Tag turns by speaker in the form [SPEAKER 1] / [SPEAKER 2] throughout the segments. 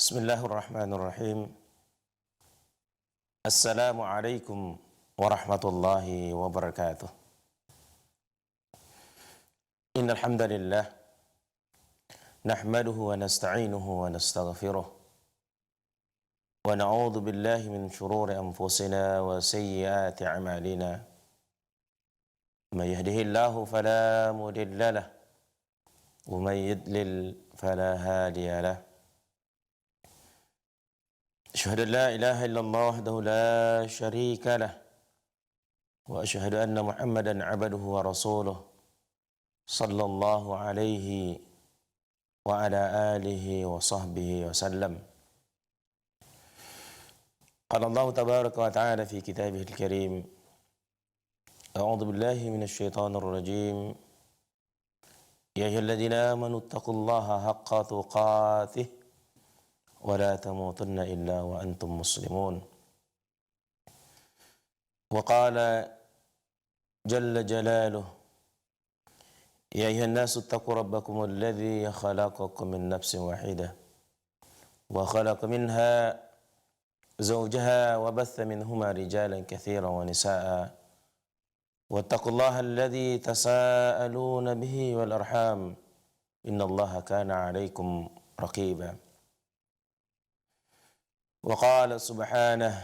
[SPEAKER 1] Bismillahirrahmanirrahim. Assalamualaikum warahmatullahi wabarakatuh. Innal hamdalillah nahmaduhu wa nasta'inuhu wa nastaghfiruh wa na'udzu billahi min shururi anfusina wa sayyiati a'malina. May yahdihillahu fala mudilla lahu wa may yudlil fala hadiya lahu. أشهد أن لا إله إلا الله وحده لا شريك له وأشهد أن محمدا عبده ورسوله صلى الله عليه وعلى آله وصحبه وسلم. قال الله تبارك وتعالى في كتابه الكريم: أعوذ بالله من الشيطان الرجيم. يا أيها الذين آمنوا اتقوا الله حق تقاته ولا تموتن إلا وأنتم مسلمون. وقال جل جلاله: يا أيها الناس اتقوا ربكم الذي خلقكم من نفس واحدة وخلق منها زوجها وبث منهما رجالا كثيرا ونساء واتقوا الله الذي تساءلون به والأرحام إن الله كان عليكم رقيبا. وقال سبحانه: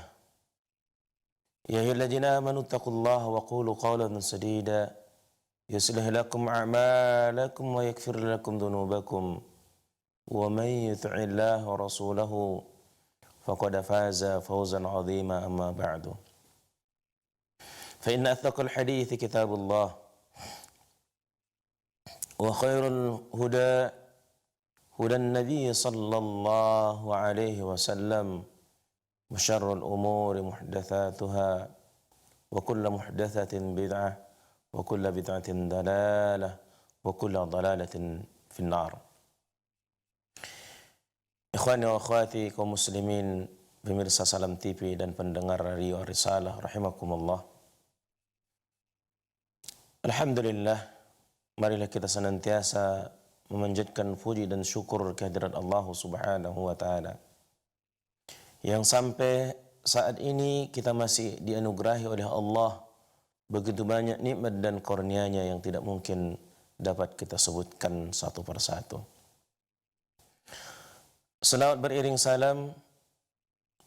[SPEAKER 1] يا أيها الذين آمنوا اتقوا الله وقولوا قولا سديدا يصلح لكم أعمالكم ويغفر لكم ذنوبكم ومن يطع الله ورسوله فقد فاز فوزا عظيما. أما بعد فإن أصدق الحديث كتاب الله وخير الهدى هدى النبي صلى الله عليه وسلم وشر الأمور محدثاتها وكل محدثة بدعة وكل بدعة ضلالة وكل ضلالة في النار. Ikhwani wa akhwati kaum muslimin, pemirsa Salam TV dan pendengar Radio Risalah rahimakumullah. Alhamdulillah, marilah kita senantiasa memanjatkan puji dan syukur kehadirat Allah Subhanahu wa taala yang sampai saat ini kita masih dianugerahi oleh Allah begitu banyak nikmat dan kurnia-Nya yang tidak mungkin dapat kita sebutkan satu persatu. Selawat beriring salam,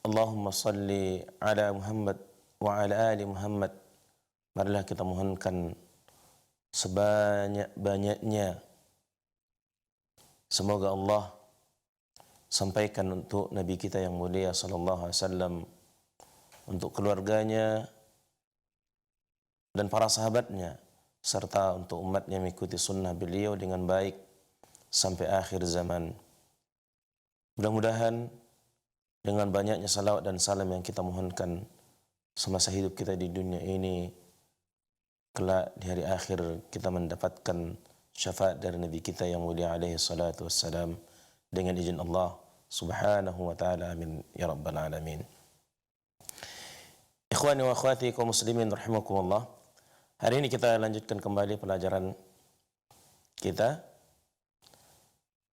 [SPEAKER 1] Allahumma salli ala Muhammad wa ala ali Muhammad. Marilah kita mohonkan sebanyak-banyaknya semoga Allah sampaikan untuk Nabi kita yang mulia sallallahu alaihi wasallam, untuk keluarganya dan para sahabatnya, serta untuk umatnya mengikuti sunnah beliau dengan baik sampai akhir zaman. Mudah-mudahan dengan banyaknya salawat dan salam yang kita mohonkan semasa hidup kita di dunia ini, kelak di hari akhir kita mendapatkan syafaat dari Nabi kita yang mulia alaihi salatu wassalam dengan izin Allah Subhanahu wa taala. Amin ya rabbal alamin. Ikhwani wa akhwati kaum muslimin rahimakumullah. Hari ini kita lanjutkan kembali pelajaran kita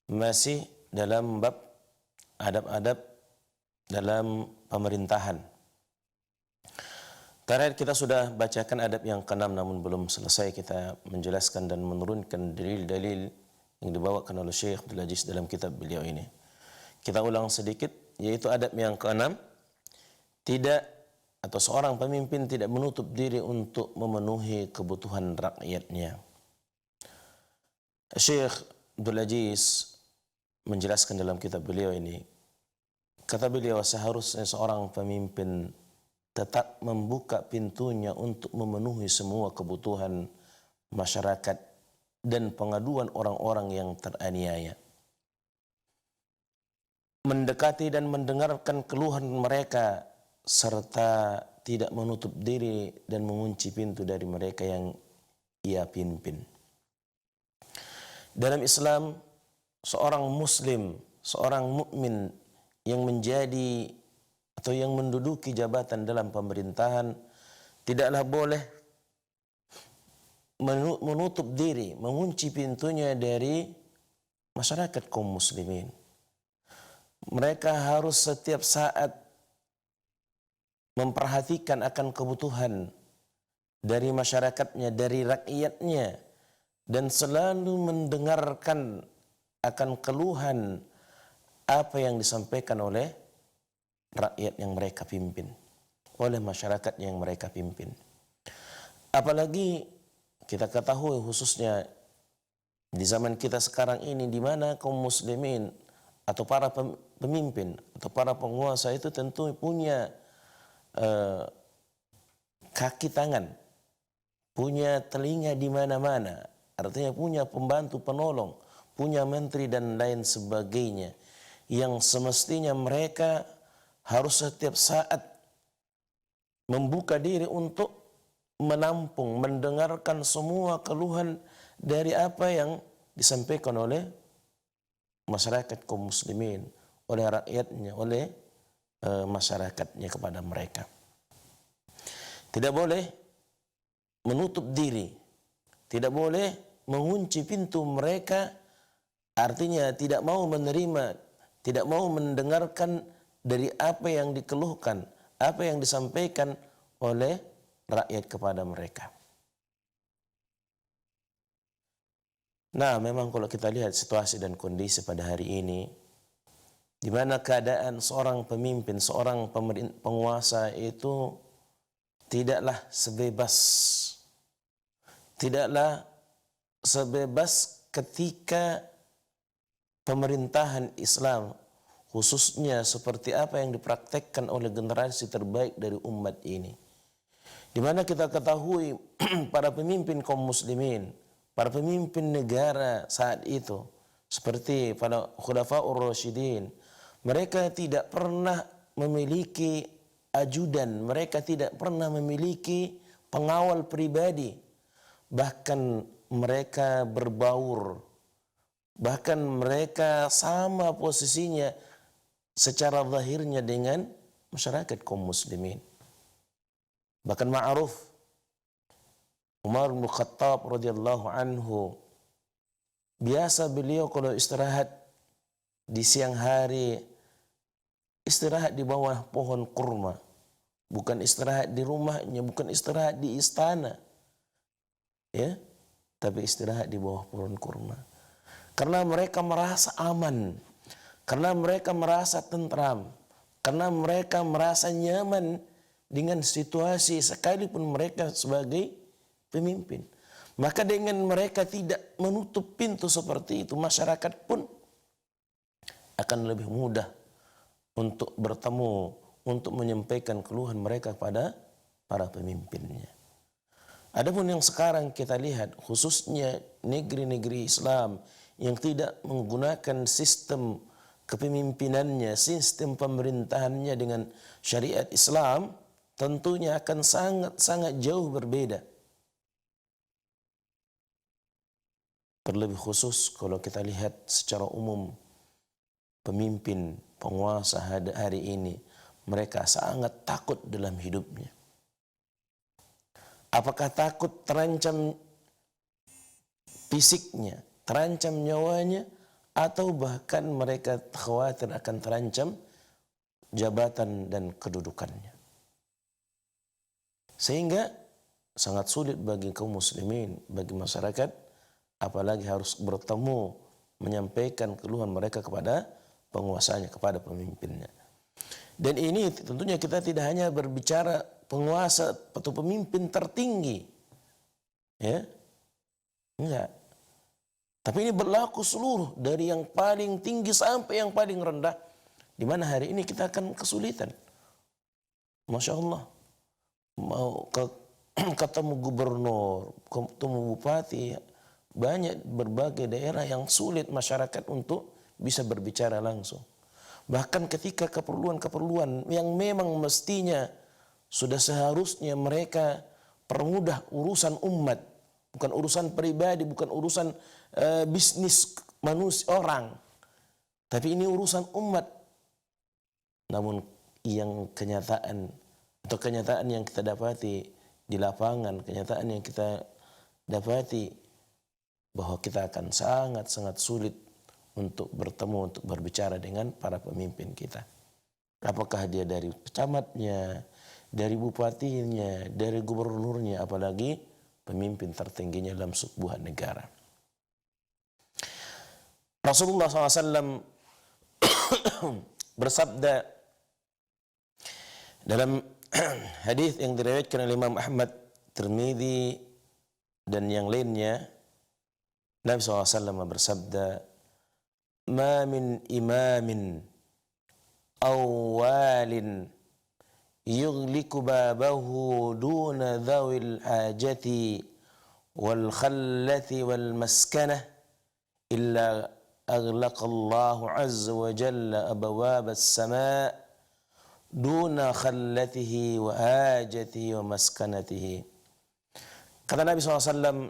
[SPEAKER 1] masih dalam bab adab-adab dalam pemerintahan. Terakhir kita sudah bacakan adab yang ke-6, namun belum selesai kita menjelaskan dan menurunkan dalil-dalil yang dibawakan oleh Syekh Abdul Aziz dalam kitab beliau ini. Kita ulang sedikit, yaitu adab yang ke-6, tidak atau seorang pemimpin tidak menutup diri untuk memenuhi kebutuhan rakyatnya. Syekh Abdul Aziz menjelaskan dalam kitab beliau ini, kata beliau, seharusnya seorang pemimpin tetap membuka pintunya untuk memenuhi semua kebutuhan masyarakat dan pengaduan orang-orang yang teraniaya. Mendekati dan mendengarkan keluhan mereka serta tidak menutup diri dan mengunci pintu dari mereka yang ia pimpin. Dalam Islam, seorang muslim, seorang mukmin yang menjadi atau yang menduduki jabatan dalam pemerintahan tidaklah boleh menutup diri, mengunci pintunya dari masyarakat kaum muslimin. Mereka harus setiap saat memperhatikan akan kebutuhan dari masyarakatnya, dari rakyatnya, dan selalu mendengarkan akan keluhan apa yang disampaikan oleh rakyat yang mereka pimpin, oleh masyarakat yang mereka pimpin. Apalagi kita ketahui khususnya di zaman kita sekarang ini, di mana kaum muslimin atau para pemimpin atau para penguasa itu tentu punya kaki tangan, punya telinga di mana-mana, artinya punya pembantu penolong, punya menteri dan lain sebagainya, yang semestinya mereka harus setiap saat membuka diri untuk menampung, mendengarkan semua keluhan dari apa yang disampaikan oleh masyarakat kaum muslimin, oleh rakyatnya, oleh masyarakatnya kepada mereka. Tidak boleh menutup diri, tidak boleh mengunci pintu mereka, artinya tidak mau menerima, tidak mau mendengarkan dari apa yang dikeluhkan, apa yang disampaikan oleh rakyat kepada mereka. Nah, memang kalau kita lihat situasi dan kondisi pada hari ini, di mana keadaan seorang pemimpin, seorang penguasa itu tidaklah sebebas ketika pemerintahan Islam, khususnya seperti apa yang dipraktekkan oleh generasi terbaik dari umat ini. Di mana kita ketahui para pemimpin kaum muslimin, para pemimpin negara saat itu, seperti pada Khulafaur Rasyidin, mereka tidak pernah memiliki ajudan, mereka tidak pernah memiliki pengawal pribadi, bahkan mereka berbaur, bahkan mereka sama posisinya secara zahirnya dengan masyarakat kaum muslimin. Bahkan ma'ruf Umar bin Khattab radhiyallahu anhu, biasa beliau kalau istirahat di siang hari, istirahat di bawah pohon kurma. Bukan istirahat di rumahnya, bukan istirahat di istana, ya, tapi istirahat di bawah pohon kurma. Karena mereka merasa aman, karena mereka merasa tentram, karena mereka merasa nyaman dengan situasi sekalipun mereka sebagai pemimpin. Maka dengan mereka tidak menutup pintu seperti itu, masyarakat pun akan lebih mudah untuk bertemu, untuk menyampaikan keluhan mereka kepada para pemimpinnya. Adapun yang sekarang kita lihat, khususnya negeri-negeri Islam yang tidak menggunakan sistem kepemimpinannya, sistem pemerintahannya dengan syariat Islam, tentunya akan sangat-sangat jauh berbeda. Terlebih khusus kalau kita lihat secara umum, pemimpin, penguasa hari ini, mereka sangat takut dalam hidupnya. Apakah takut terancam fisiknya, terancam nyawanya, atau bahkan mereka khawatir akan terancam jabatan dan kedudukannya. Sehingga sangat sulit bagi kaum muslimin, bagi masyarakat, apalagi harus bertemu, menyampaikan keluhan mereka kepada penguasanya, kepada pemimpinnya. Dan ini tentunya kita tidak hanya berbicara penguasa atau pemimpin tertinggi, ya, enggak. Tapi ini berlaku seluruh, dari yang paling tinggi sampai yang paling rendah, di mana hari ini kita akan kesulitan. Masya Allah, mau ketemu gubernur, ketemu bupati, banyak berbagai daerah yang sulit masyarakat untuk bisa berbicara langsung. Bahkan ketika keperluan-keperluan yang memang mestinya sudah seharusnya mereka permudah urusan umat, bukan urusan pribadi, bukan urusan bisnis manusia orang, tapi ini urusan umat. Namun yang kenyataan yang kita dapati di lapangan, kenyataan yang kita dapati bahwa kita akan sangat-sangat sulit untuk bertemu, untuk berbicara dengan para pemimpin kita. Apakah dia dari camatnya, dari bupatinya, dari gubernurnya, apalagi pemimpin tertingginya dalam sebuah negara. Rasulullah SAW bersabda dalam hadis yang diriwayatkan oleh Imam Ahmad, Tirmidzi dan yang lainnya, Nabi SAW bersabda, "Ma min imamin aw walin yughliqu babahu duna dhawil hajati wal khallati wal maskanah illa aghlaqallahu azza wa jalla abwab as-sama' duna khallatihi wa hajatihi wa maskanatihi." Kata Nabi SAW,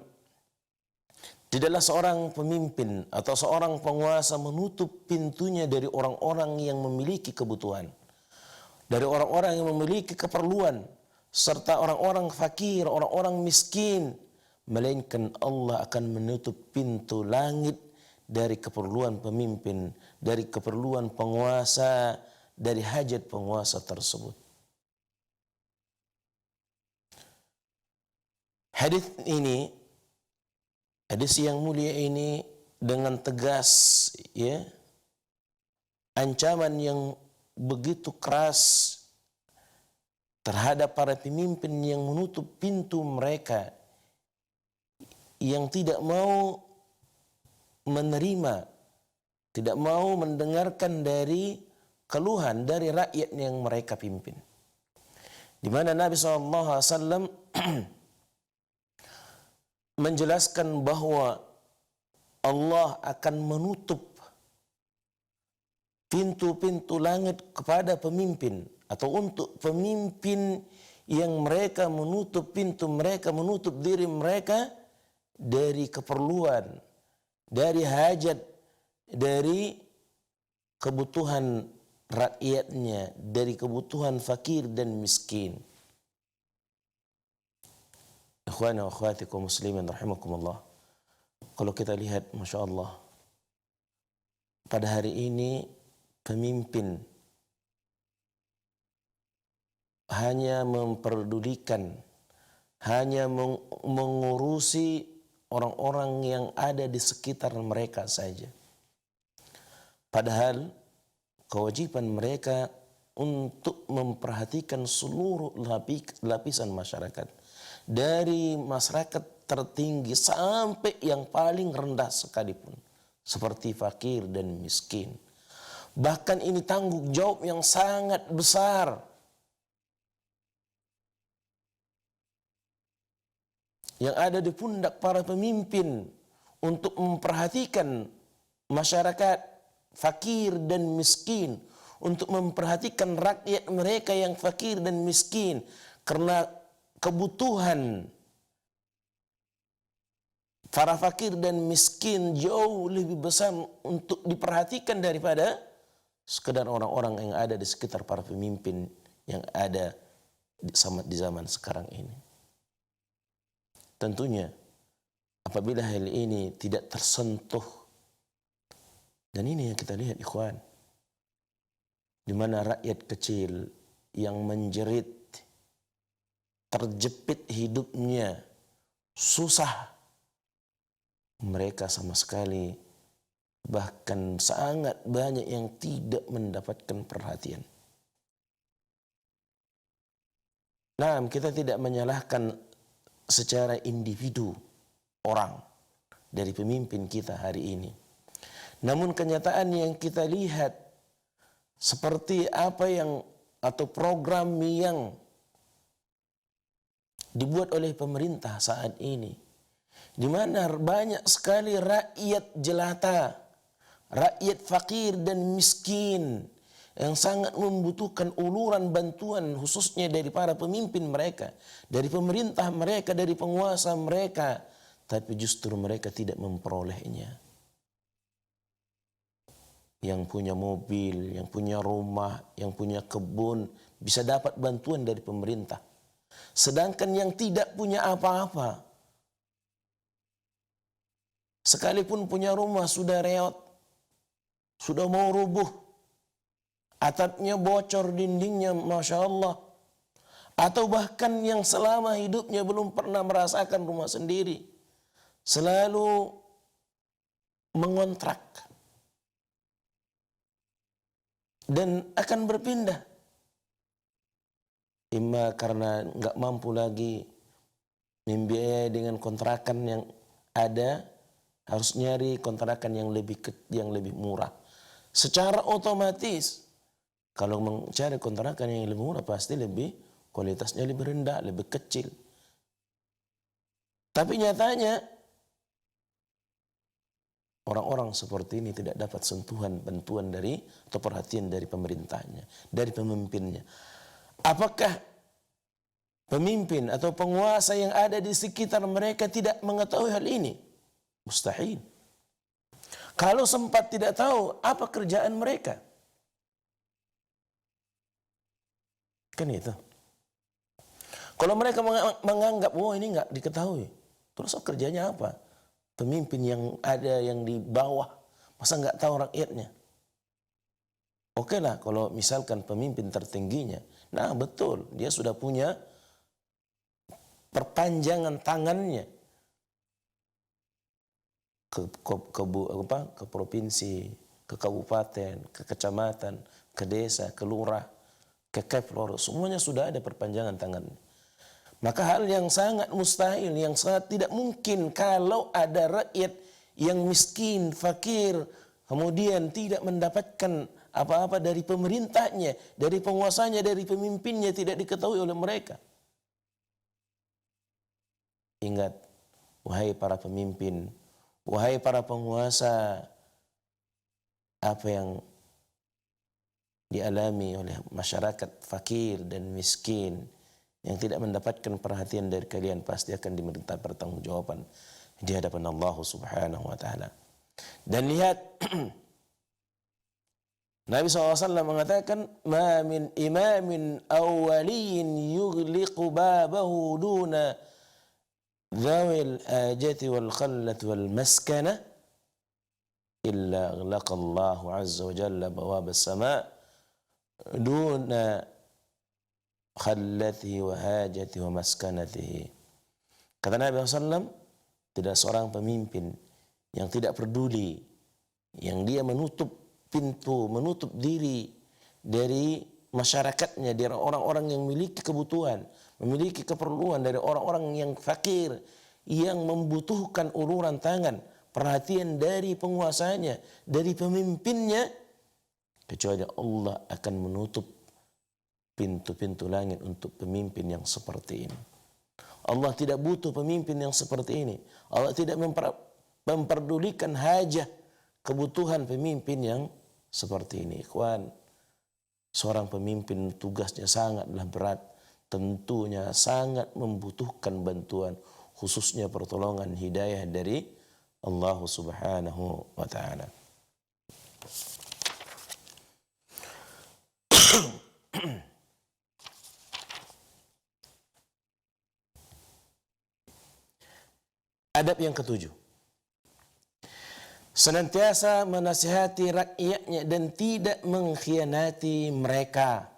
[SPEAKER 1] tidaklah seorang pemimpin atau seorang penguasa menutup pintunya dari orang-orang yang memiliki kebutuhan, dari orang-orang yang memiliki keperluan, serta orang-orang fakir, orang-orang miskin, melainkan Allah akan menutup pintu langit dari keperluan pemimpin, dari keperluan penguasa, dari hajat penguasa tersebut. Hadis ini, hadis yang mulia ini dengan tegas, ya, ancaman yang begitu keras terhadap para pemimpin yang menutup pintu mereka, yang tidak mau menerima, tidak mau mendengarkan dari keluhan dari rakyat yang mereka pimpin. Di mana Nabi SAW menjelaskan bahwa Allah akan menutup pintu-pintu langit kepada pemimpin, atau untuk pemimpin yang mereka menutup pintu mereka, menutup diri mereka dari keperluan, dari hajat, dari kebutuhan rakyatnya, dari kebutuhan fakir dan miskin. Ikhwani wa akhwati kaum muslimin rahimakumullah. Kalau kita lihat, Masya Allah, pada hari ini pemimpin hanya memperdulikan, hanya mengurusi orang-orang yang ada di sekitar mereka saja. Padahal kewajiban mereka untuk memperhatikan seluruh lapisan masyarakat, dari masyarakat tertinggi sampai yang paling rendah sekalipun, seperti fakir dan miskin. Bahkan ini tanggung jawab yang sangat besar yang ada di pundak para pemimpin untuk memperhatikan masyarakat fakir dan miskin, untuk memperhatikan rakyat mereka yang fakir dan miskin, karena kebutuhan para fakir dan miskin jauh lebih besar untuk diperhatikan daripada sekedar orang-orang yang ada di sekitar para pemimpin yang ada di zaman sekarang ini. Tentunya apabila hal ini tidak tersentuh, dan ini yang kita lihat, ikhwan, di mana rakyat kecil yang menjerit, terjepit hidupnya, susah, mereka sama sekali bahkan sangat banyak yang tidak mendapatkan perhatian. Nah, kita tidak menyalahkan secara individu orang dari pemimpin kita hari ini. Namun kenyataan yang kita lihat seperti apa yang atau program yang dibuat oleh pemerintah saat ini, di mana banyak sekali rakyat jelata, rakyat fakir dan miskin yang sangat membutuhkan uluran bantuan, khususnya dari para pemimpin mereka, dari pemerintah mereka, dari penguasa mereka, tapi justru mereka tidak memperolehnya. Yang punya mobil, yang punya rumah, yang punya kebun bisa dapat bantuan dari pemerintah. Sedangkan yang tidak punya apa-apa, sekalipun punya rumah sudah reot, sudah mau rubuh, atapnya bocor, dindingnya, Masya Allah. Atau bahkan yang selama hidupnya belum pernah merasakan rumah sendiri, selalu mengontrak dan akan berpindah. Imma karena nggak mampu lagi membiayai dengan kontrakan yang ada, harus nyari kontrakan yang lebih murah. Secara otomatis kalau mencari kontrakan yang lebih murah pasti kualitasnya lebih rendah, lebih kecil. Tapi nyatanya orang-orang seperti ini tidak dapat sentuhan, bantuan dari atau perhatian dari pemerintahnya, dari pemimpinnya. Apakah pemimpin atau penguasa yang ada di sekitar mereka tidak mengetahui hal ini? Mustahil. Kalau sempat tidak tahu, apa kerjaan mereka? Kan itu. Kalau mereka menganggap, oh ini nggak diketahui, terus kerjanya apa? Pemimpin yang ada yang di bawah, masa nggak tahu rakyatnya? Oke lah, kalau misalkan pemimpin tertingginya, nah betul, dia sudah punya perpanjangan tangannya ke provinsi, ke kabupaten, ke kecamatan, ke desa, ke lurah, ke keplor, semuanya sudah ada perpanjangan tangannya. Maka hal yang sangat mustahil, yang sangat tidak mungkin kalau ada rakyat yang miskin, fakir, kemudian tidak mendapatkan apa-apa dari pemerintahnya, dari penguasanya, dari pemimpinnya, tidak diketahui oleh mereka. Ingat, wahai para pemimpin, wahai para penguasa, apa yang dialami oleh masyarakat fakir dan miskin yang tidak mendapatkan perhatian dari kalian pasti akan diminta pertanggungjawaban di hadapan Allah Subhanahu wa taala. Dan lihat Nabi SAW mengatakan, "Ma min imamin aw waliyin yughliqu babahu duna dhawil ajati wal khallati wal maskana illa aghlaqa Allah azza wa jalla bawab as-sama' duna khallatihi wa hajatihi wa maskanatihi." Kata Nabi SAW, tidak seorang pemimpin yang tidak peduli, yang dia menutup pintu, menutup diri dari masyarakatnya, dari orang-orang yang memiliki kebutuhan, memiliki keperluan, dari orang-orang yang fakir, yang membutuhkan uluran tangan, perhatian dari penguasanya, dari pemimpinnya, kecuali Allah akan menutup pintu-pintu langit untuk pemimpin yang seperti ini. Allah tidak butuh pemimpin yang seperti ini. Allah tidak memperdulikan hajat, kebutuhan pemimpin yang seperti ini. Ikhwan, seorang pemimpin tugasnya sangatlah berat. Tentunya sangat membutuhkan bantuan, khususnya pertolongan hidayah dari Allah Subhanahu wa ta'ala. Adab yang ketujuh, senantiasa menasihati rakyatnya dan tidak mengkhianati mereka.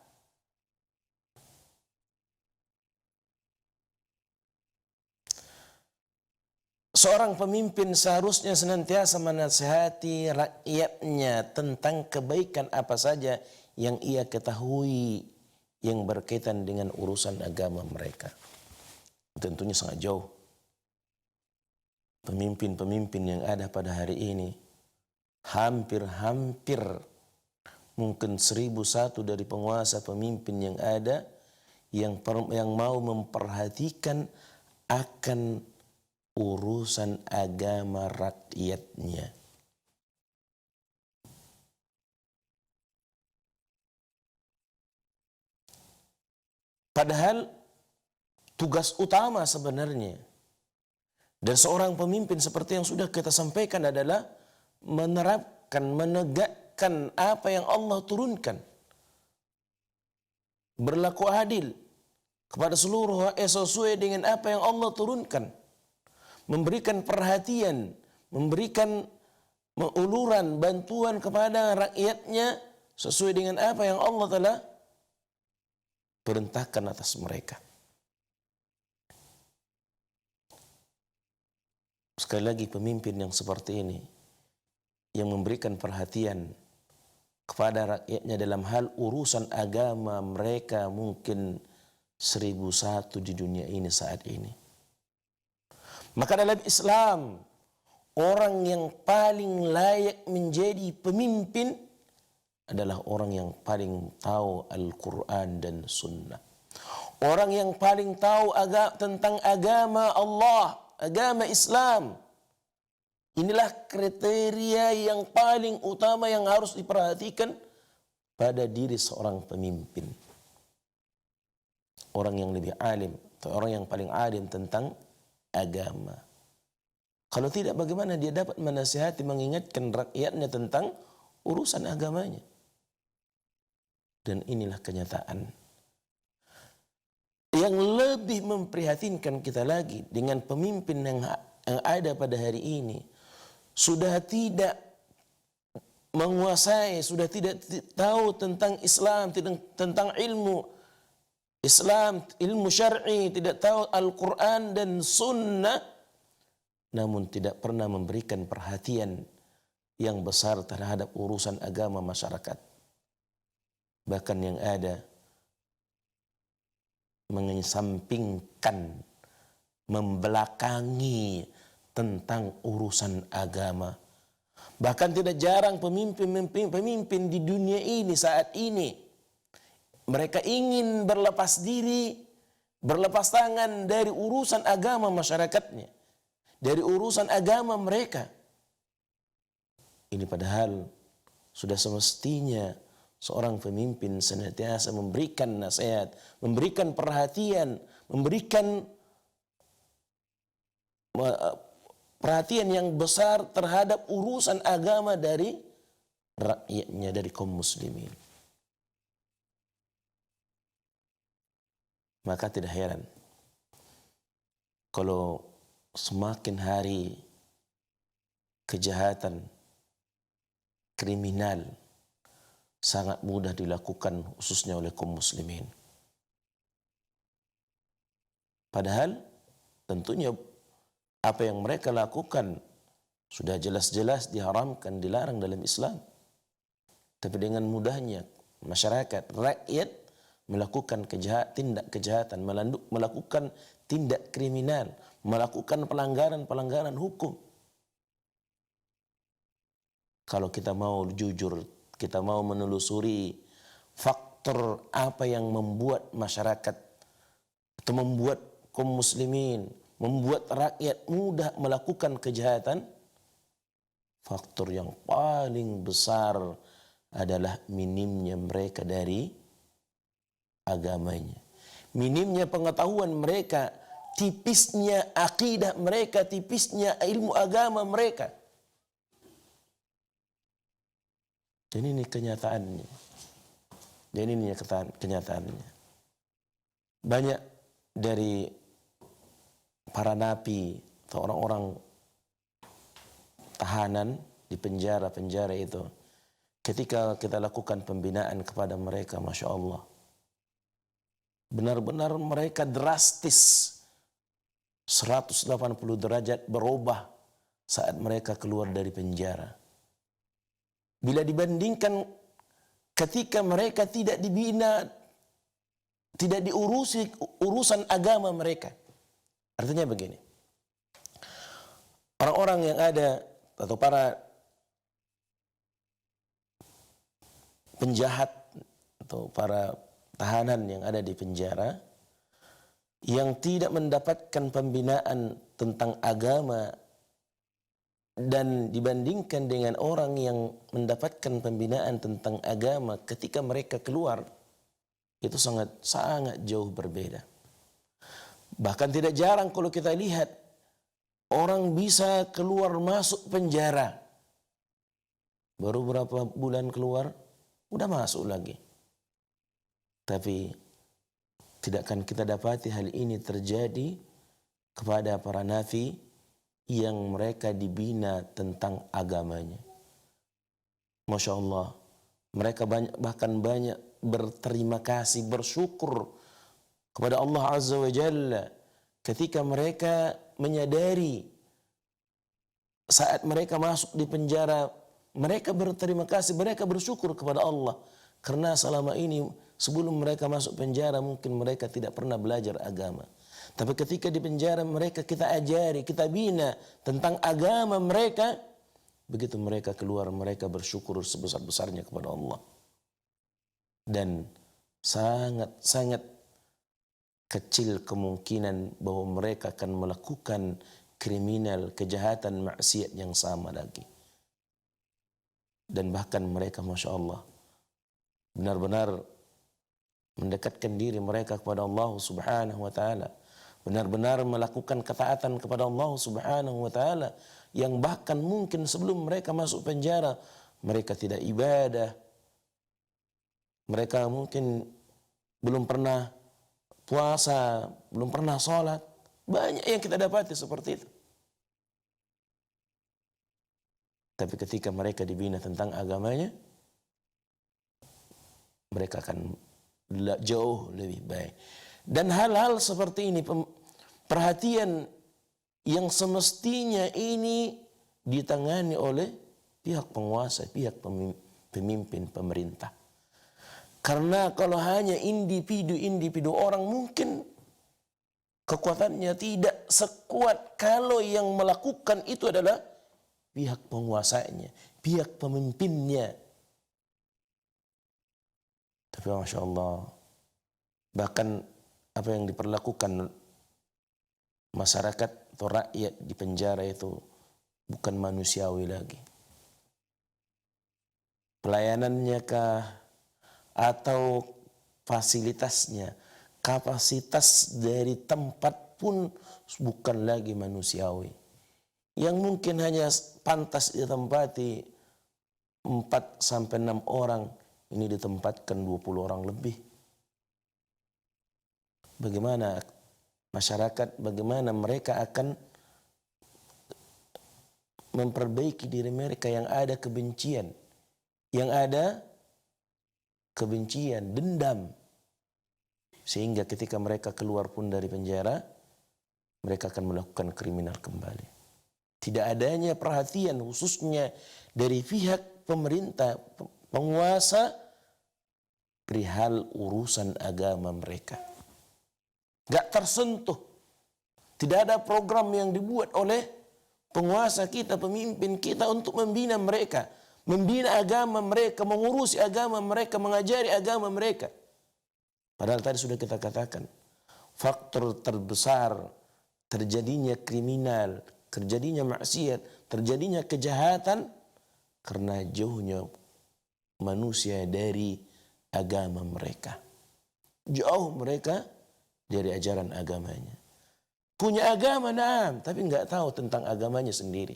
[SPEAKER 1] Seorang pemimpin seharusnya senantiasa menasihati rakyatnya tentang kebaikan apa saja yang ia ketahui yang berkaitan dengan urusan agama mereka. Tentunya sangat jauh. Pemimpin-pemimpin yang ada pada hari ini hampir mungkin 1001 dari penguasa pemimpin yang ada yang mau memperhatikan akan urusan agama rakyatnya. Padahal tugas utama sebenarnya dan seorang pemimpin seperti yang sudah kita sampaikan adalah menerapkan, menegakkan apa yang Allah turunkan. Berlaku adil kepada seluruh rakyat sesuai dengan apa yang Allah turunkan. Memberikan perhatian, memberikan uluran bantuan kepada rakyatnya sesuai dengan apa yang Allah telah perintahkan atas mereka. Sekali lagi, pemimpin yang seperti ini, yang memberikan perhatian kepada rakyatnya dalam hal urusan agama mereka, mungkin 1001 di dunia ini saat ini. Maka dalam Islam, orang yang paling layak menjadi pemimpin adalah orang yang paling tahu Al-Quran dan Sunnah. Orang yang paling tahu tentang agama Allah, agama Islam. Inilah kriteria yang paling utama yang harus diperhatikan pada diri seorang pemimpin. Orang yang lebih alim, atau orang yang paling alim tentang agama. Kalau tidak, bagaimana dia dapat menasihati, mengingatkan rakyatnya tentang urusan agamanya? Dan inilah kenyataan yang lebih memprihatinkan kita lagi dengan pemimpin yang ada pada hari ini. Sudah tidak menguasai, sudah tidak tahu tentang Islam, tentang ilmu Islam, ilmu syar'i, tidak tahu Al-Quran dan Sunnah, namun tidak pernah memberikan perhatian yang besar terhadap urusan agama masyarakat. Bahkan yang ada mengesampingkan, membelakangi tentang urusan agama. Bahkan tidak jarang pemimpin di dunia ini saat ini, mereka ingin berlepas diri, berlepas tangan dari urusan agama masyarakatnya, dari urusan agama mereka. Ini padahal sudah semestinya seorang pemimpin senantiasa memberikan nasihat, memberikan perhatian, memberikan perhatian yang besar terhadap urusan agama dari rakyatnya, dari kaum muslimin. Maka tidak heran kalau semakin hari kejahatan, kriminal sangat mudah dilakukan khususnya oleh kaum muslimin. Padahal tentunya apa yang mereka lakukan sudah jelas-jelas diharamkan, dilarang dalam Islam. Tapi dengan mudahnya masyarakat, rakyat melakukan tindak kejahatan, melakukan tindak kriminal, melakukan pelanggaran hukum. Kalau kita mau jujur, kita mau menelusuri faktor apa yang membuat masyarakat atau membuat kaum muslimin, membuat rakyat mudah melakukan kejahatan, faktor yang paling besar adalah minimnya mereka dari agamanya. Minimnya pengetahuan mereka, tipisnya akidah mereka, tipisnya ilmu agama mereka. Dan ini kenyataannya. Dan ini kenyataannya. Banyak dari para napi atau orang-orang tahanan di penjara-penjara itu, ketika kita lakukan pembinaan kepada mereka, Masya Allah, benar-benar mereka drastis 180 derajat berubah saat mereka keluar dari penjara. Bila dibandingkan ketika mereka tidak dibina, tidak diurusi urusan agama mereka. Artinya begini, orang-orang yang ada atau para penjahat atau para tahanan yang ada di penjara yang tidak mendapatkan pembinaan tentang agama dan dibandingkan dengan orang yang mendapatkan pembinaan tentang agama ketika mereka keluar, itu sangat jauh berbeda. Bahkan tidak jarang kalau kita lihat orang bisa keluar masuk penjara, baru berapa bulan keluar udah masuk lagi. Tapi tidak akan kita dapati hal ini terjadi kepada para nafi yang mereka dibina tentang agamanya. Masya Allah, mereka bahkan banyak berterima kasih, bersyukur kepada Allah Azza wa Jalla ketika mereka menyadari saat mereka masuk di penjara, mereka berterima kasih, mereka bersyukur kepada Allah karena selama ini sebelum mereka masuk penjara mungkin mereka tidak pernah belajar agama. Tapi ketika di penjara mereka kita ajari, kita bina tentang agama mereka. Begitu mereka keluar, mereka bersyukur sebesar-besarnya kepada Allah. Dan sangat-sangat kecil kemungkinan bahwa mereka akan melakukan kriminal, kejahatan, maksiat yang sama lagi. Dan bahkan mereka, Masya Allah, benar-benar mendekatkan diri mereka kepada Allah Subhanahu wa Ta'ala, benar-benar melakukan ketaatan kepada Allah Subhanahu wa Ta'ala, yang bahkan mungkin sebelum mereka masuk penjara mereka tidak ibadah, mereka mungkin belum pernah puasa, belum pernah sholat. Banyak yang kita dapati seperti itu. Tapi ketika mereka dibina tentang agamanya, mereka akan jauh lebih baik. Dan hal-hal seperti ini, perhatian yang semestinya ini ditangani oleh pihak penguasa, pihak pemimpin, pemerintah. Karena kalau hanya individu orang mungkin kekuatannya tidak sekuat kalau yang melakukan itu adalah pihak penguasanya, pihak pemimpinnya. Tapi Masya Allah, bahkan apa yang diperlakukan masyarakat atau rakyat di penjara itu bukan manusiawi lagi. Pelayanannya kah atau fasilitasnya, kapasitas dari tempat pun bukan lagi manusiawi. Yang mungkin hanya pantas ditempati 4 sampai 6 orang, ini ditempatkan 20 orang lebih. Bagaimana masyarakat, bagaimana mereka akan memperbaiki diri mereka yang ada kebencian, dendam. Sehingga ketika mereka keluar pun dari penjara, mereka akan melakukan kriminal kembali. Tidak adanya perhatian khususnya dari pihak pemerintah, penguasa, perihal urusan agama mereka. Gak tersentuh. Tidak ada program yang dibuat oleh penguasa kita, pemimpin kita untuk membina mereka, membina agama mereka, mengurusi agama mereka, mengajari agama mereka. Padahal tadi sudah kita katakan, faktor terbesar terjadinya kriminal, terjadinya maksiat, terjadinya kejahatan karena jauhnya manusia dari agama mereka. Jauh mereka dari ajaran agamanya. Punya agama, naam, tapi enggak tahu tentang agamanya sendiri.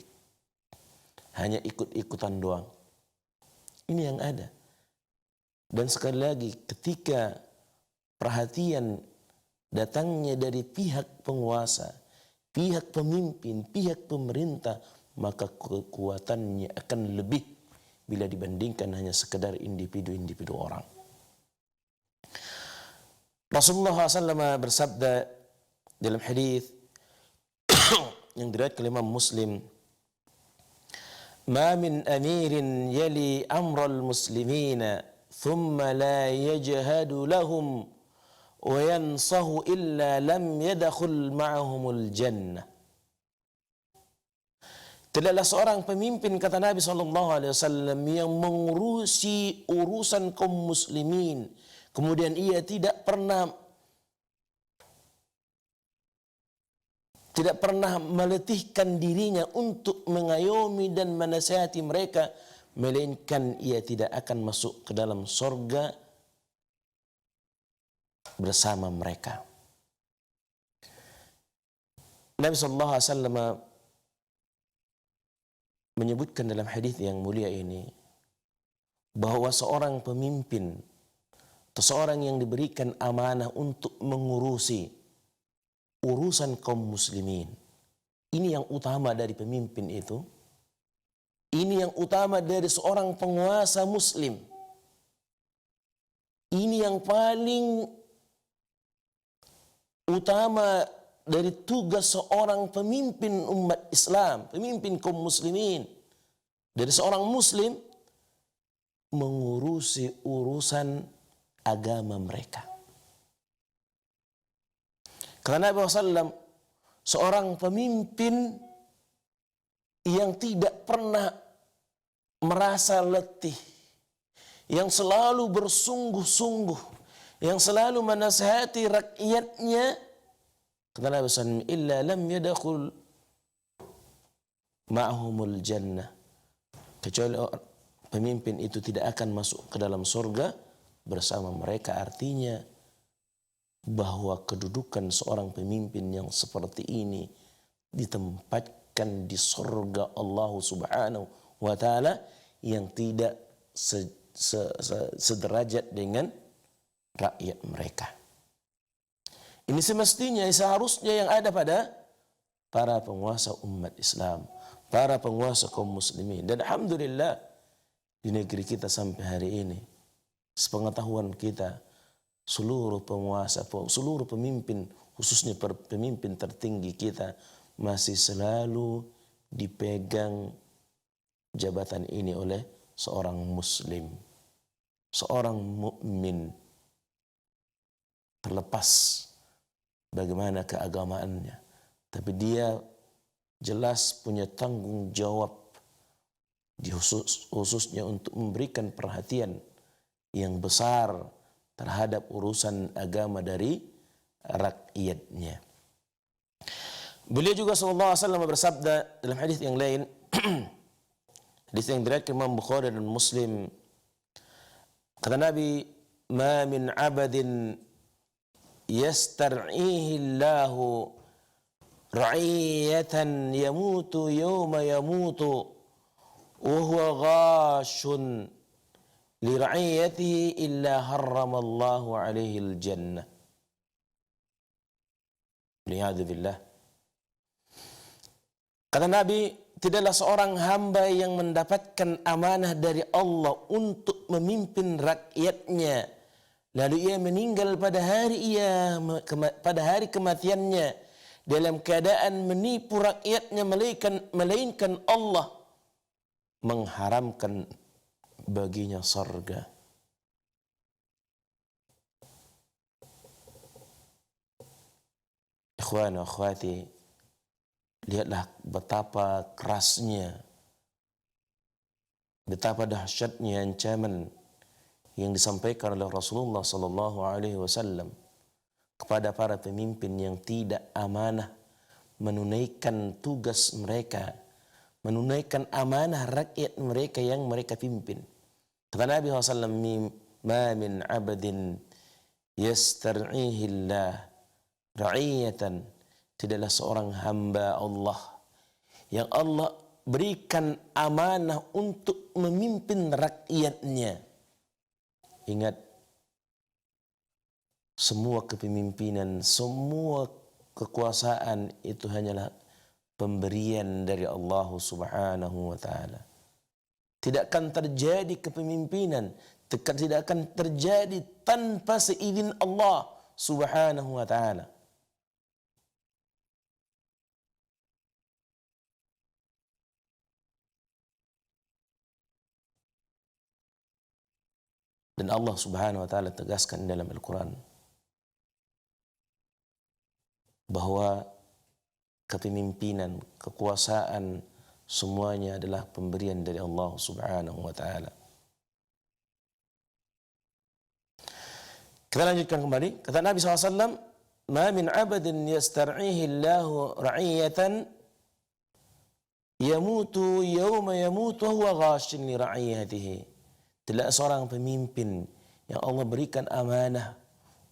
[SPEAKER 1] Hanya ikut-ikutan doang. Ini yang ada. Dan sekali lagi, ketika perhatian datangnya dari pihak penguasa, pihak pemimpin, pihak pemerintah, maka kekuatannya akan lebih bila dibandingkan hanya sekedar individu-individu orang. Rasulullah SAW bersabda dalam hadis yang diriwayatkan oleh Imam Muslim, "Ma min amirin yali amral muslimina thumma la yajhadu lahum wa yansahu illa lam yadkhul ma'ahumul jannah." Tidaklah seorang pemimpin, kata Nabi SAW, yang mengurusi urusan kaum muslimin, kemudian ia tidak pernah meletihkan dirinya untuk mengayomi dan menasihati mereka, melainkan ia tidak akan masuk ke dalam surga bersama mereka. Nabi SAW menyebutkan dalam hadis yang mulia ini bahwa seorang pemimpin atau seorang yang diberikan amanah untuk mengurusi urusan kaum muslimin, ini yang utama dari pemimpin itu, Ini yang utama dari seorang penguasa muslim. Ini yang paling utama dari tugas seorang pemimpin umat Islam, pemimpin kaum muslimin. Dari seorang muslim mengurusi urusan agama mereka. Karena Nabi SAW seorang pemimpin yang tidak pernah merasa letih, yang selalu bersungguh-sungguh, yang selalu menasihati rakyatnya. Kata Nabi SAW, illa lam yadkhul ma'humul jannah, kecuali pemimpin itu tidak akan masuk ke dalam surga bersama mereka. Artinya bahwa kedudukan seorang pemimpin yang seperti ini ditempatkan di surga Allah Subhanahu wa ta'ala yang tidak sederajat dengan rakyat mereka. Ini semestinya, seharusnya yang ada pada para penguasa umat Islam, para penguasa kaum muslimin. Dan alhamdulillah di negeri kita sampai hari ini, sepengetahuan kita, seluruh penguasa, seluruh pemimpin, khususnya pemimpin tertinggi kita, masih selalu dipegang jabatan ini oleh seorang muslim, seorang mukmin, terlepas bagaimana keagamaannya, tapi dia jelas punya tanggung jawab khususnya untuk memberikan perhatian yang besar terhadap urusan agama dari rakyatnya. Beliau juga sallallahu alaihi wasallam bersabda dalam hadis yang lain, hadis yang diriwayatkan Imam Bukhari dan Muslim, kata Nabi, "Ma min 'abdin yastar'ihi Allahu ra'iyatan yamutu yawma yamutu wa huwa ghashun li ra'iyatihi illa harramallahu 'alaihi al-jannah." Liya'adzu billah. Kata Nabi, tidaklah seorang hamba yang mendapatkan amanah dari Allah untuk memimpin rakyatnya, lalu ia meninggal pada hari kematiannya dalam keadaan menipu rakyatnya, melainkan Allah mengharamkan baginya surga. Ikhwan wa akhwati, lihatlah betapa kerasnya, betapa dahsyatnya ancaman yang disampaikan oleh Rasulullah sallallahu alaihi wasallam kepada para pemimpin yang tidak amanah menunaikan tugas mereka, menunaikan amanah rakyat mereka yang mereka pimpin. Kata Nabi SAW, "Ma min 'abdin yastar'ihi Allah ra'iyatan", tidaklah seorang hamba Allah yang Allah berikan amanah untuk memimpin rakyatnya. Ingat, semua kepemimpinan, semua kekuasaan itu hanyalah pemberian dari Allah Subhanahu wa ta'ala. Tidak akan terjadi kepemimpinan, tidak akan terjadi tanpa seizin Allah Subhanahu wa ta'ala. Dan Allah Subhanahu wa ta'ala tegaskan dalam Al-Quran bahwa kepemimpinan, kekuasaan, semuanya adalah pemberian dari Allah Subhanahu wa ta'ala. Kita lanjutkan kembali. Kata Nabi SAW, "Ma min 'abdin yastar'ihi Allahu ra'iyatan yamutu yawma yamutu wa huwa ghashin li ra'iyatihi." Tidak seorang pemimpin yang Allah berikan amanah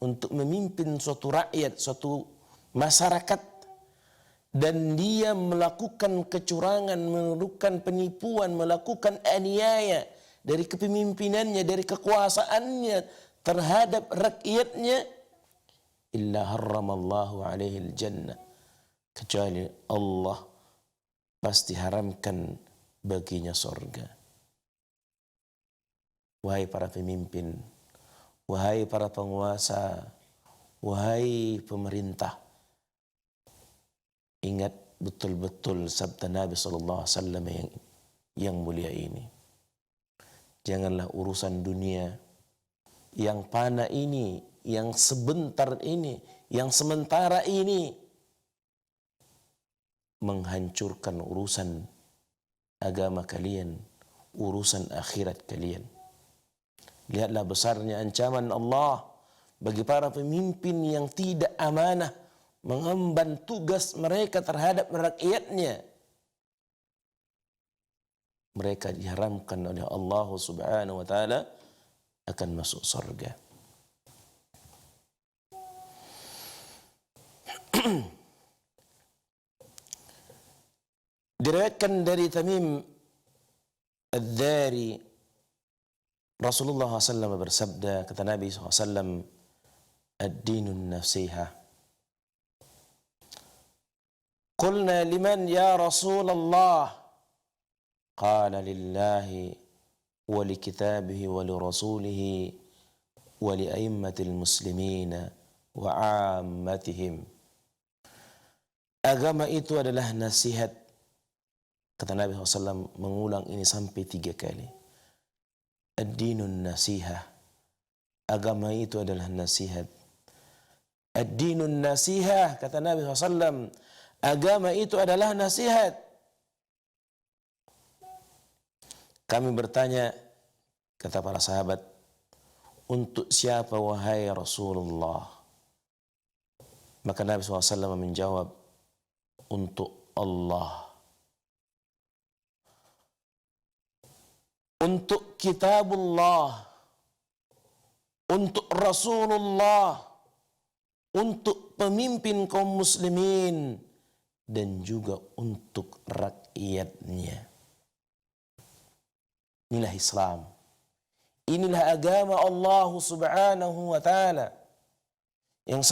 [SPEAKER 1] untuk memimpin suatu rakyat, suatu masyarakat, dan dia melakukan kecurangan, melakukan penipuan, melakukan aniaya dari kepemimpinannya, dari kekuasaannya terhadap rakyatnya, illa harramallahu alaihi al-jannah, kecuali Allah pasti haramkan baginya sorga. Wahai para pemimpin, wahai para penguasa, wahai pemerintah, ingat betul-betul sabda Nabi SAW yang mulia ini. Janganlah urusan dunia yang fana ini, yang sebentar ini, yang sementara ini menghancurkan urusan agama kalian, urusan akhirat kalian. Lihatlah besarnya ancaman Allah bagi para pemimpin yang tidak amanah mengemban tugas mereka terhadap rakyatnya. Mereka diharamkan oleh Allah Subhanahu wa taala akan masuk surga. Diriwayatkan dari Tamim Ad-Dari, Rasulullah SAW bersabda, kata Nabi SAW, ad-dinun nasiha. Qulna liman ya Rasulullah? Qala lillahi wa li kitabihi wa li rasulihi wa li aimmatil muslimina wa ammatihim. Agama itu adalah nasihat. Kata Nabi SAW mengulang ini sampai 3 kali. Ad-dinun nasiha. Agama itu adalah nasihat. Ad-dinun nasiha, kata Nabi SAW, agama itu adalah nasihat. Kami bertanya, kata para sahabat, untuk siapa wahai Rasulullah? Maka Nabi SAW menjawab, untuk Allah. Untuk kitabullah, untuk Rasulullah, untuk pemimpin kaum muslimin, dan juga untuk rakyatnya. Inilah Islam. Inilah agama Allah Subhanahu wa taala yang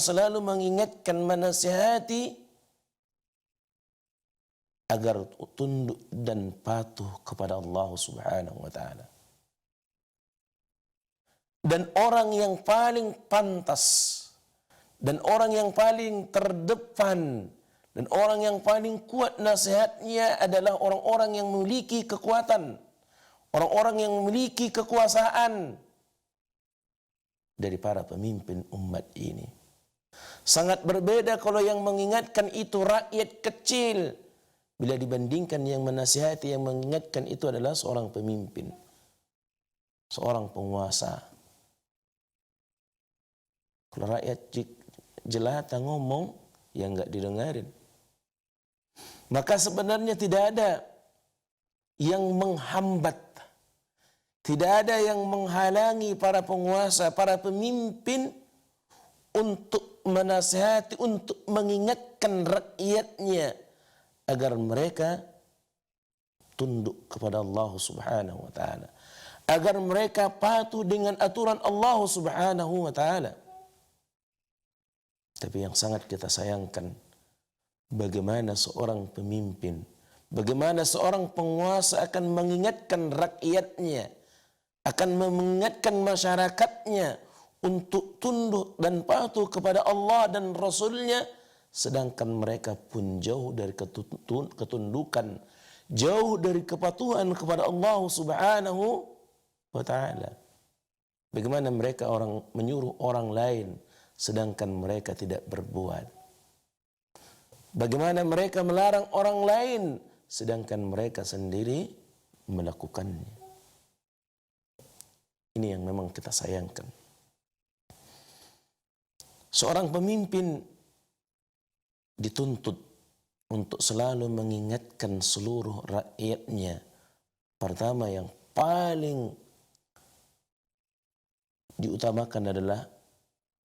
[SPEAKER 1] selalu mengingatkan, menasihati agar tunduk dan patuh kepada Allah Subhanahu wa taala. Dan orang yang paling pantas, dan orang yang paling terdepan, dan orang yang paling kuat nasihatnya adalah orang-orang yang memiliki kekuatan, orang-orang yang memiliki kekuasaan dari para pemimpin umat ini. Sangat berbeda kalau yang mengingatkan itu rakyat kecil, bila dibandingkan yang menasihati, yang mengingatkan itu adalah seorang pemimpin, seorang penguasa. Kalau rakyat jelata ngomong, yang enggak didengarin. Maka sebenarnya tidak ada yang menghambat, tidak ada yang menghalangi para penguasa, para pemimpin untuk menasihati, untuk mengingatkan rakyatnya agar mereka tunduk kepada Allah Subhanahu wa taala, agar mereka patuh dengan aturan Allah Subhanahu wa taala. Tapi yang sangat kita sayangkan, bagaimana seorang pemimpin, bagaimana seorang penguasa akan mengingatkan rakyatnya, akan mengingatkan masyarakatnya untuk tunduk dan patuh kepada Allah dan Rasulnya, sedangkan mereka pun jauh dari ketundukan, jauh dari kepatuhan kepada Allah Subhanahu wa taala. Bagaimana mereka orang menyuruh orang lain sedangkan mereka tidak berbuat? Bagaimana mereka melarang orang lain sedangkan mereka sendiri melakukannya? Ini yang memang kita sayangkan. Seorang pemimpin dituntut untuk selalu mengingatkan seluruh rakyatnya. Pertama, yang paling diutamakan adalah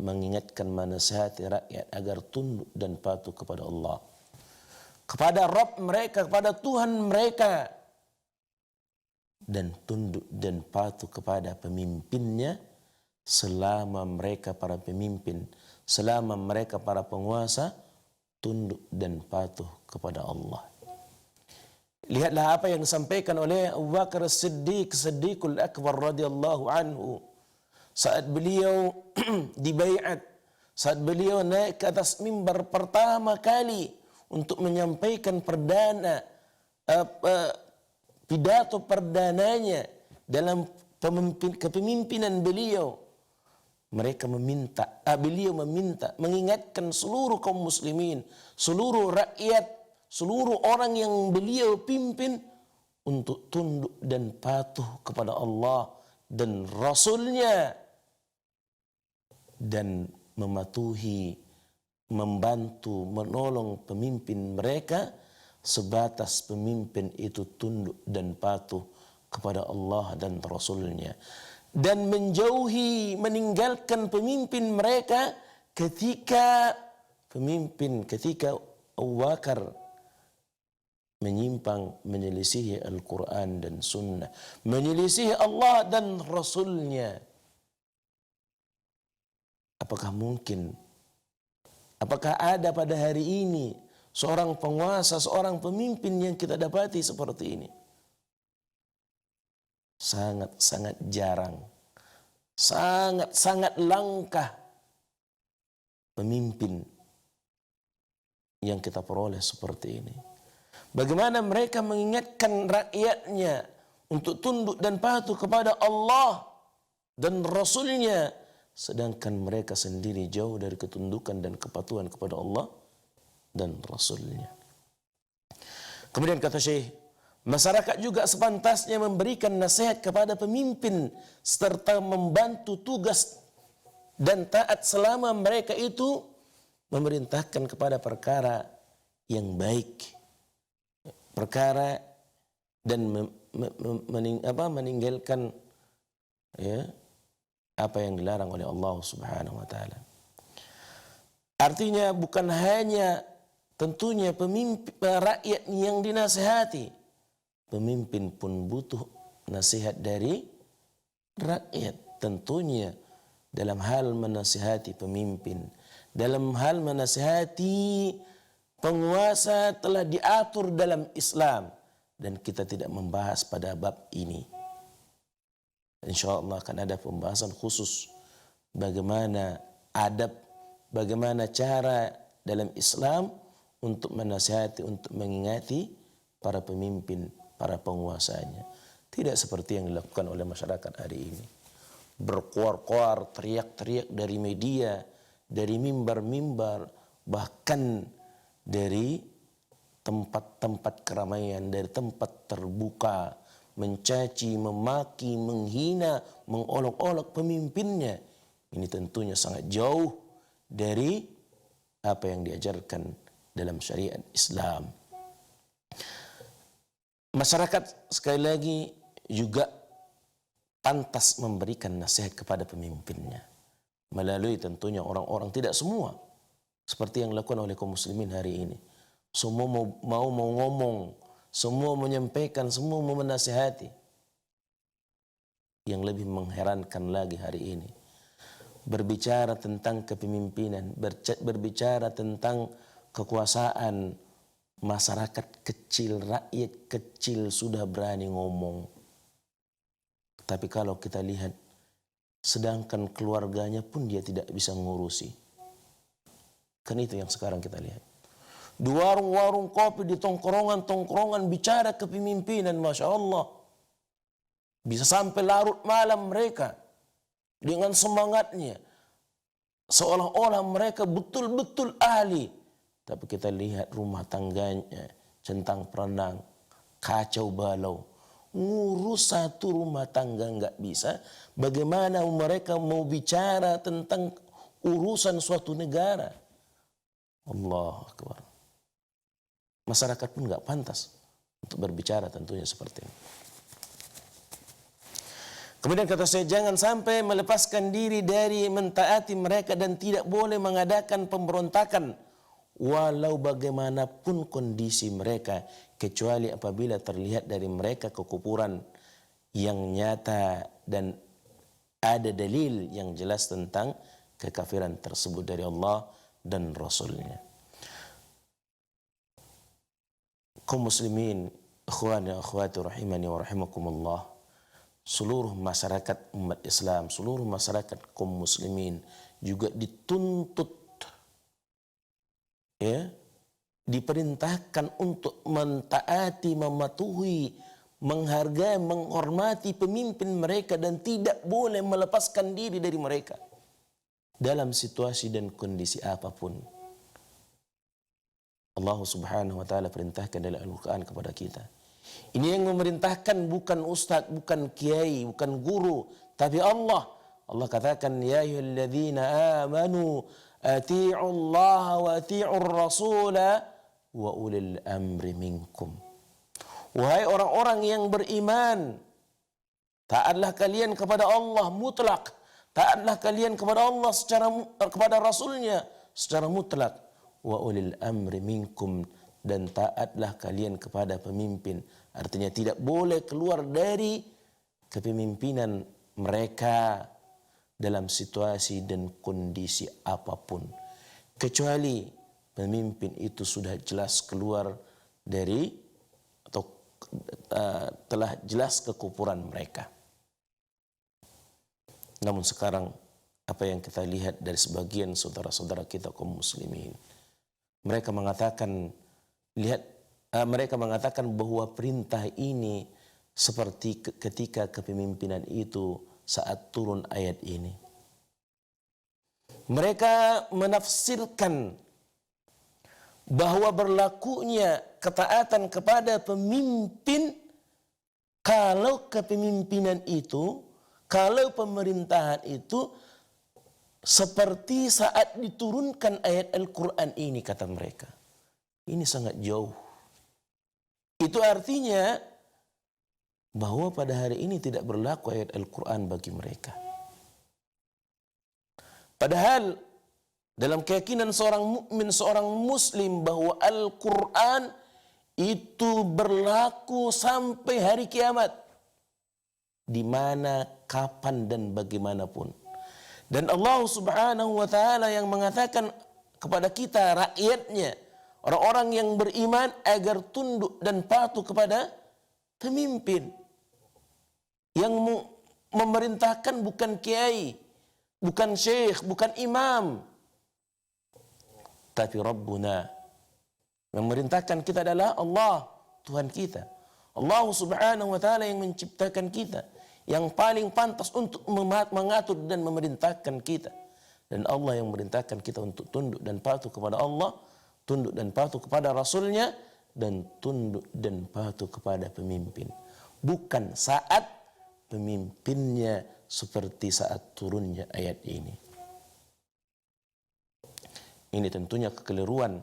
[SPEAKER 1] mengingatkan, menasihati rakyat agar tunduk dan patuh kepada Allah, kepada Rabb mereka, kepada Tuhan mereka, dan tunduk dan patuh kepada pemimpinnya selama mereka para pemimpin, selama mereka para penguasa tunduk dan patuh kepada Allah. Lihatlah apa yang disampaikan oleh Abu Bakar As-Siddiq, Siddiqul Akbar radhiyallahu anhu. Saat beliau dibaiat, saat beliau naik ke atas mimbar pertama kali untuk menyampaikan pidato perdananya dalam kepemimpinan beliau, beliau meminta, mengingatkan seluruh kaum muslimin, seluruh rakyat, seluruh orang yang beliau pimpin untuk tunduk dan patuh kepada Allah dan Rasulnya, dan mematuhi, membantu, menolong pemimpin mereka sebatas pemimpin itu tunduk dan patuh kepada Allah dan Rasulnya, dan menjauhi, meninggalkan pemimpin mereka ketika Abu Bakar menyimpang, menyelisihi Al-Quran dan Sunnah, menyelisihi Allah dan Rasulnya. Apakah mungkin, apakah ada pada hari ini seorang penguasa, seorang pemimpin yang kita dapati seperti ini? Sangat-sangat jarang, sangat-sangat langka pemimpin yang kita peroleh seperti ini. Bagaimana mereka mengingatkan rakyatnya untuk tunduk dan patuh kepada Allah dan Rasulnya, sedangkan mereka sendiri jauh dari ketundukan dan kepatuhan kepada Allah dan Rasulnya. Kemudian kata Syekh, masyarakat juga sepantasnya memberikan nasihat kepada pemimpin serta membantu tugas dan taat selama mereka itu memerintahkan kepada perkara yang baik, perkara dan meninggalkan apa yang dilarang oleh Allah Subhanahu wa taala. Artinya bukan hanya tentunya pemimpin rakyat yang dinasihati, pemimpin pun butuh nasihat dari rakyat. Tentunya dalam hal menasihati pemimpin, dalam hal menasihati penguasa telah diatur dalam Islam, dan kita tidak membahas pada bab ini. InsyaAllah akan ada pembahasan khusus bagaimana adab, bagaimana cara dalam Islam untuk menasihati, untuk mengingati para pemimpin, para penguasanya. Tidak seperti yang dilakukan oleh masyarakat hari ini. Berkuar-kuar, teriak-teriak dari media, dari mimbar-mimbar, bahkan dari tempat-tempat keramaian, dari tempat terbuka, mencaci, memaki, menghina, mengolok-olok pemimpinnya. Ini tentunya sangat jauh dari apa yang diajarkan dalam syariat Islam. Masyarakat sekali lagi juga pantas memberikan nasihat kepada pemimpinnya melalui tentunya orang-orang, tidak semua seperti yang dilakukan oleh kaum muslimin hari ini. Semua mau ngomong, semua menyampaikan, semua mau menasihati. Yang lebih mengherankan lagi hari ini, berbicara tentang kepemimpinan, berbicara tentang kekuasaan, masyarakat kecil, rakyat kecil sudah berani ngomong. Tapi kalau kita lihat, sedangkan keluarganya pun dia tidak bisa ngurusi. Kan itu yang sekarang kita lihat. Di warung-warung kopi, di tongkrongan-tongkrongan bicara kepemimpinan, Masya Allah. Bisa sampai larut malam mereka dengan semangatnya. Seolah-olah mereka betul-betul ahli. Tapi kita lihat rumah tangganya, centang perenang, kacau balau. Ngurus satu rumah tangga nggak bisa. Bagaimana mereka mau bicara tentang urusan suatu negara? Allahu Akbar. Masyarakat pun nggak pantas untuk berbicara tentunya seperti ini. Kemudian kata saya, jangan sampai melepaskan diri dari mentaati mereka dan tidak boleh mengadakan pemberontakan walau bagaimanapun kondisi mereka, kecuali apabila terlihat dari mereka kekufuran yang nyata dan ada dalil yang jelas tentang kekafiran tersebut dari Allah dan Rasulnya. Kaum muslimin Ikhwani wa akhwati rahimani wa rahimakumullah, seluruh masyarakat umat Islam, seluruh masyarakat kaum muslimin juga dituntut, ya, diperintahkan untuk mentaati, mematuhi, menghargai, menghormati pemimpin mereka dan tidak boleh melepaskan diri dari mereka dalam situasi dan kondisi apapun. Allah Subhanahu wa taala perintahkan dalam Al-Qur'an kepada kita. Ini yang memerintahkan bukan ustaz, bukan kiai, bukan guru, tapi Allah. Allah katakan, ya ayyuhalladzina amanu atii'u Allah wa atii'ur rasula wa ulil amri minkum. Wahai orang-orang yang beriman, taatlah kalian kepada Allah mutlak, taatlah kalian kepada Allah kepada Rasulnya secara mutlak. Wa ulil amri minkum, dan taatlah kalian kepada pemimpin. Artinya tidak boleh keluar dari kepemimpinan mereka dalam situasi dan kondisi apapun, kecuali pemimpin itu sudah jelas keluar dari atau telah jelas kekufuran mereka. Namun sekarang apa yang kita lihat dari sebagian saudara-saudara kita kaum muslimin, mereka mengatakan bahwa perintah ini seperti ketika kepemimpinan itu saat turun ayat ini. Mereka menafsirkan bahwa berlakunya ketaatan kepada pemimpin kalau kepemimpinan itu, kalau pemerintahan itu seperti saat diturunkan ayat Al-Quran ini, kata mereka. Ini sangat jauh. Itu artinya bahwa pada hari ini tidak berlaku ayat Al-Quran bagi mereka. Padahal dalam keyakinan seorang mukmin, seorang muslim, bahwa Al-Quran itu berlaku sampai hari kiamat, di mana, kapan, dan bagaimanapun. Dan Allah Subhanahu wa taala yang mengatakan kepada kita, rakyatnya, orang-orang yang beriman, agar tunduk dan patuh kepada pemimpin. Yang memerintahkan bukan kiai, bukan syekh, bukan imam, tapi Rabbuna. Memerintahkan kita adalah Allah, Tuhan kita. Allah Subhanahu wa taala yang menciptakan kita, yang paling pantas untuk mengatur dan memerintahkan kita. Dan Allah yang memerintahkan kita untuk tunduk dan patuh kepada Allah, tunduk dan patuh kepada Rasulnya, dan tunduk dan patuh kepada pemimpin. Bukan saat pemimpinnya seperti saat turunnya ayat ini. Ini tentunya kekeliruan,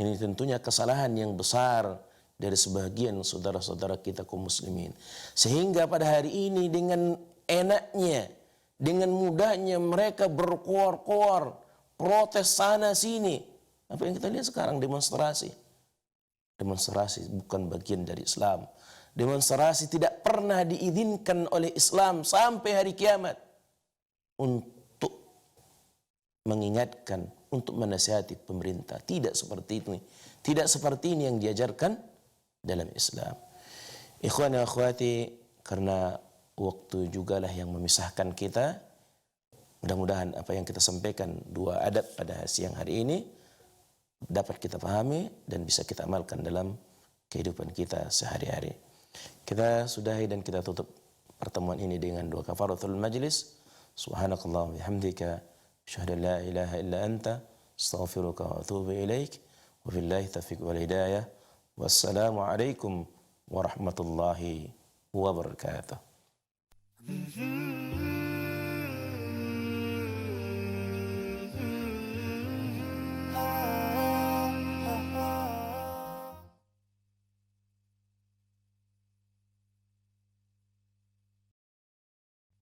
[SPEAKER 1] ini tentunya kesalahan yang besar dari sebagian saudara-saudara kita kaum muslimin. Sehingga pada hari ini dengan enaknya, dengan mudahnya mereka berkoar-koar, protes sana sini. Apa yang kita lihat sekarang, demonstrasi. Demonstrasi bukan bagian dari Islam. Demonstrasi tidak pernah diizinkan oleh Islam sampai hari kiamat, untuk mengingatkan, untuk menasihati pemerintah. Tidak seperti itu. Tidak seperti ini yang diajarkan dalam Islam. Ikhwan dan akhwati, karena waktu jugalah yang memisahkan kita, mudah-mudahan apa yang kita sampaikan, dua adab pada siang hari ini, dapat kita pahami dan bisa kita amalkan dalam kehidupan kita sehari-hari. Kita sudahi dan kita tutup pertemuan ini dengan dua kafaratul majlis. Subhanakallah wa bihamdika, asyhadu an la ilaha illa anta, astaghfiruka wa atubu ilaik. Wa billahi taufiq wal hidayah. Wassalamualaikum warahmatullahi wabarakatuh.